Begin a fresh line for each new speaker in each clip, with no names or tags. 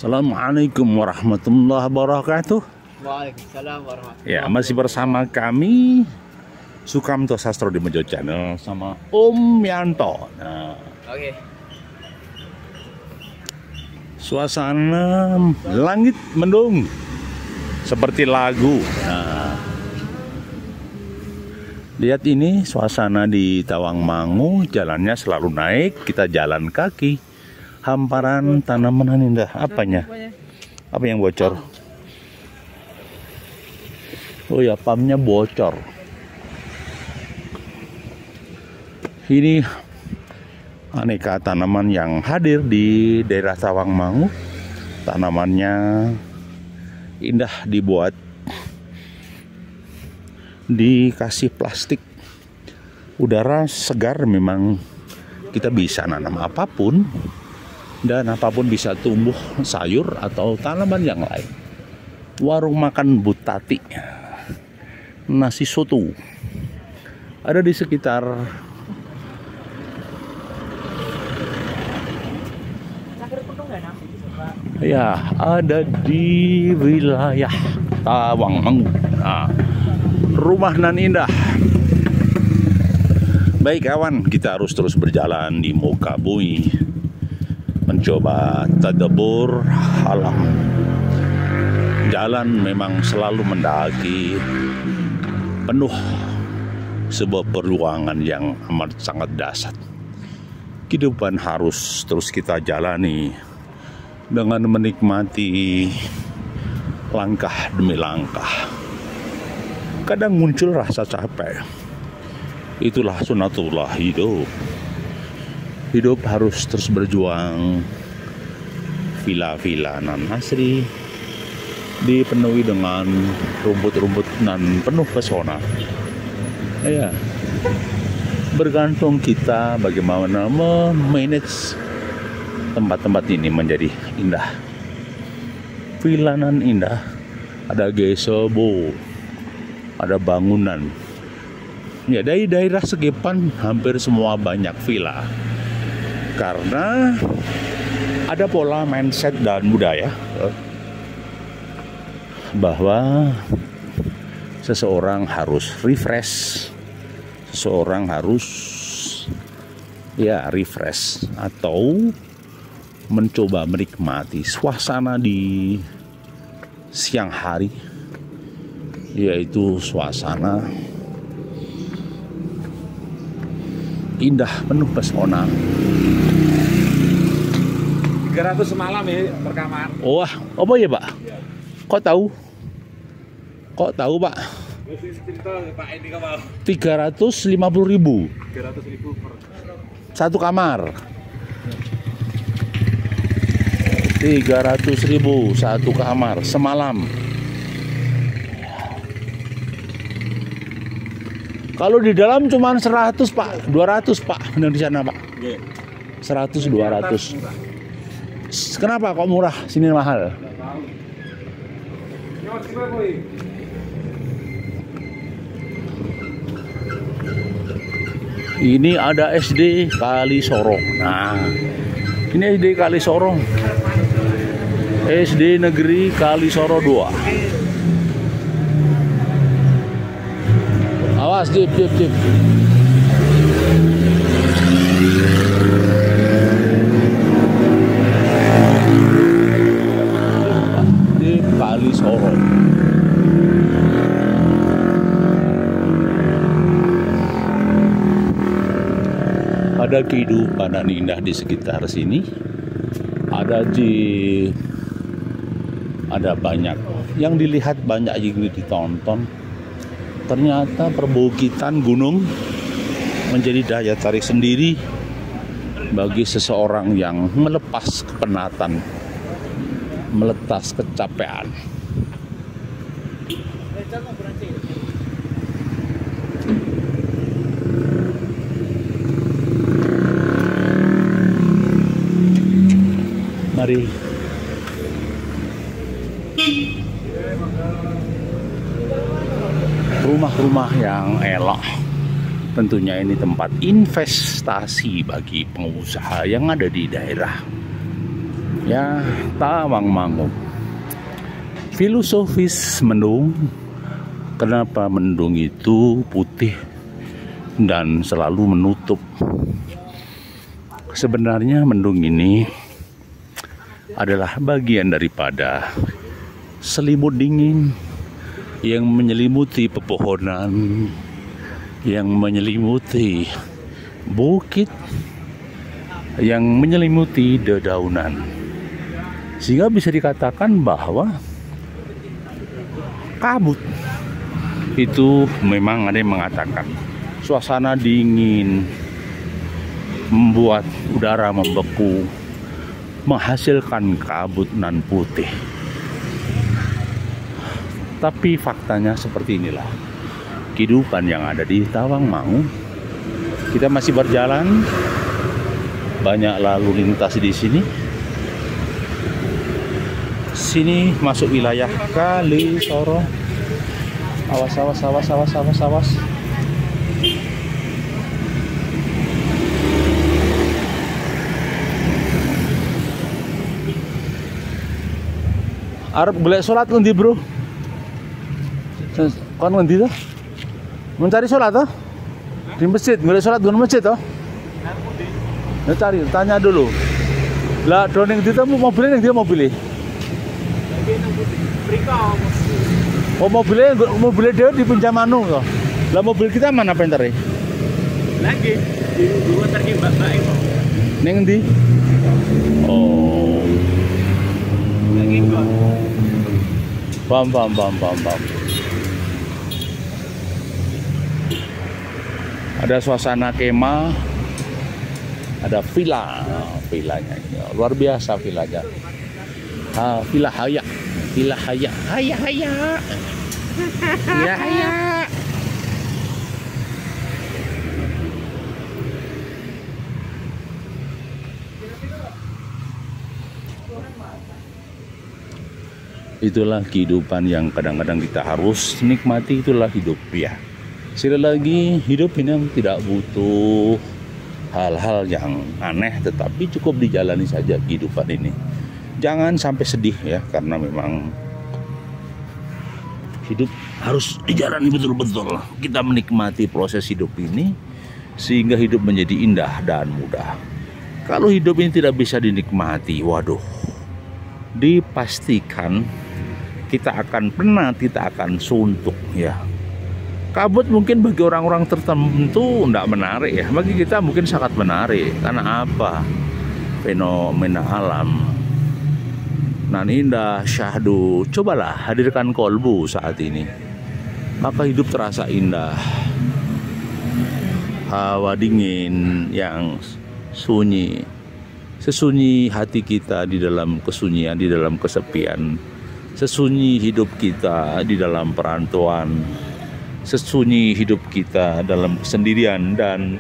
Assalamualaikum warahmatullahi wabarakatuh.
Waalaikumsalam warahmatullahi
Ya, masih bersama kami Sukamto Sastro di Mejo Channel sama Om Yanto. Nah,
Oke.
suasana langit mendung seperti lagu. Nah, lihat ini suasana di Tawangmangu, jalannya selalu naik, kita jalan kaki. Hamparan tanaman indah. Apanya? Apa yang bocor? Oh ya, pamnya bocor. Ini aneka tanaman yang hadir di daerah Tawangmangu. Tanamannya indah, dibuat, dikasih plastik. Udara segar, memang kita bisa nanam apapun. Dan apapun bisa tumbuh, sayur atau tanaman yang lain. Warung makan Butati, nasi soto, ada di sekitar ya, ada di wilayah Tawangmangu. Nah, rumah nan indah. Baik kawan, kita harus terus berjalan di muka bumi, mencoba tadabbur alam. Jalan memang selalu mendaki, penuh sebuah peluangan yang amat sangat dahsyat. Kehidupan harus terus kita jalani dengan menikmati langkah demi langkah. Kadang muncul rasa capek. Itulah sunatullah hidup. Hidup harus terus berjuang. Villa-villa nan asri dipenuhi dengan rumput-rumput nan penuh pesona. Ya, bergantung kita bagaimana memanage tempat-tempat ini menjadi indah. Villa nan indah, ada gazebo, ada bangunan. Ya, dari daerah Segepan hampir semua banyak villa. Karena ada pola mindset dan budaya bahwa seseorang harus refresh, seseorang harus refresh atau mencoba menikmati suasana di siang hari, yaitu suasana indah penuh pesona.
300 semalam ya per kamar.
Wah, apa ya Pak? Kok tahu? Kok tahu Pak?
Cerita Pak ini kamu.
350.000.
300.000 per
satu kamar. 300.000 satu kamar semalam. Kalau di dalam cuma 100 Pak, 200 Pak, benar di sana Pak. 100 200. Kenapa kok murah, sini mahal? Ini ada SD Kalisorong. Nah, ini SD Kalisorong. SD Negeri Kalisoro 2. Awas, Jip. Di Kalisoro. Ada kehidupan yang indah di sekitar sini. Ada banyak yang dilihat, banyak yang ditonton. Ternyata perbukitan gunung menjadi daya tarik sendiri bagi seseorang yang melepas kepenatan, melepas kecapean. Mari. Rumah-rumah yang elok. Tentunya ini tempat investasi bagi pengusaha yang ada di daerah. Ya, Tawangmangu. Filosofis mendung. Kenapa mendung itu putih dan selalu menutup? Sebenarnya mendung ini adalah bagian daripada selimut dingin yang menyelimuti pepohonan, yang menyelimuti bukit, yang menyelimuti dedaunan, sehingga bisa dikatakan bahwa kabut itu memang ada yang mengatakan suasana dingin membuat udara membeku, menghasilkan kabut nan putih. Tapi faktanya seperti inilah kehidupan yang ada di Tawangmangu. Kita masih berjalan, banyak lalu lintas di sini. Sini masuk wilayah Kali Soro. Awas, awas, awas, awas, awas, awas. Arep golek salat ngendi, Bro? Kon ngendi to? Mencari salat toh? Di masjid, golek salat di masjid toh? Ya cari, tanya dulu. Lah doning ndi to mobilnya ning dia mobilnya? Oh mobilnya dia dipinjam anu toh. Lah mobil kita mana pentere?
Lagi di dua terki mbak itu.
Ning ndi? Oh.
Lagi kok.
Bam. Ada suasana kemah, ada villanya ini luar biasa villanya. Villa Haya. Itulah kehidupan yang kadang-kadang kita harus nikmati, itulah hidup ya. Sekali lagi, hidup ini tidak butuh hal-hal yang aneh, tetapi cukup dijalani saja kehidupan ini. Jangan sampai sedih ya, karena memang hidup harus dijalani betul-betul. Kita menikmati proses hidup ini sehingga hidup menjadi indah dan mudah. Kalau hidup ini tidak bisa dinikmati, waduh, dipastikan kita akan penat, kita akan suntuk ya. Kabut mungkin bagi orang-orang tertentu tidak menarik ya, bagi kita mungkin sangat menarik. Karena apa? Fenomena alam nan indah, syahdu. Cobalah hadirkan kolbu saat ini, maka hidup terasa indah. Hawa dingin yang sunyi, sesunyi hati kita di dalam kesunyian, di dalam kesepian. Sesunyi hidup kita di dalam perantauan, sesunyi hidup kita dalam kesendirian, dan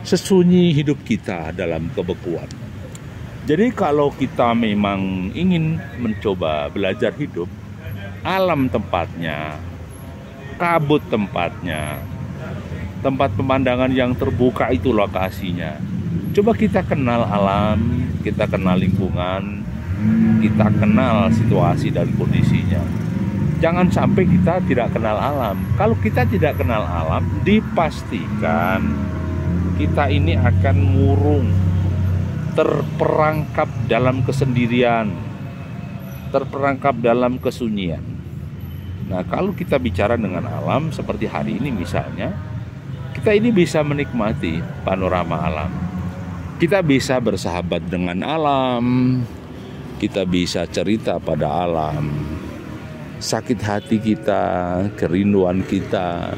sesunyi hidup kita dalam kebekuan. Jadi kalau kita memang ingin mencoba belajar hidup, alam tempatnya, kabut tempatnya, tempat pemandangan yang terbuka itu lokasinya. Coba kita kenal alam, kita kenal lingkungan, kita kenal situasi dan kondisinya. Jangan sampai kita tidak kenal alam. Kalau kita tidak kenal alam, dipastikan kita ini akan murung, terperangkap dalam kesendirian, terperangkap dalam kesunyian. Nah, kalau kita bicara dengan alam seperti hari ini misalnya, kita ini bisa menikmati panorama alam. Kita bisa bersahabat dengan alam, kita bisa cerita pada alam. Sakit hati kita, kerinduan kita,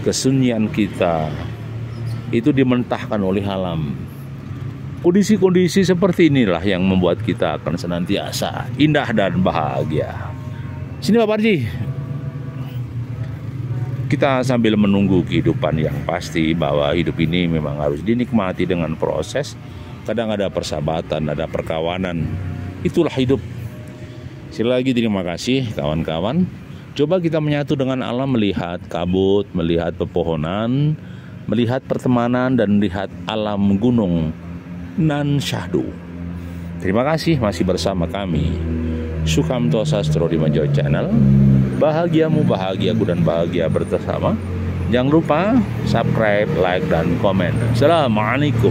kesunyian kita, itu dimentahkan oleh alam. Kondisi-kondisi seperti inilah yang membuat kita akan senantiasa indah dan bahagia. Sini Pak Parji. Kita sambil menunggu kehidupan yang pasti, bahwa hidup ini memang harus dinikmati dengan proses. Kadang ada persahabatan, ada perkawanan. Itulah hidup. Sekali lagi terima kasih kawan-kawan. Coba kita menyatu dengan alam, melihat kabut, melihat pepohonan, melihat pertemanan, dan melihat alam gunung nan syahdu. Terima kasih masih bersama kami, Sukamto Sastro di Manjau Channel. Bahagiamu bahagiaku dan bahagia bersama. Jangan lupa subscribe, like, dan komen. Assalamualaikum.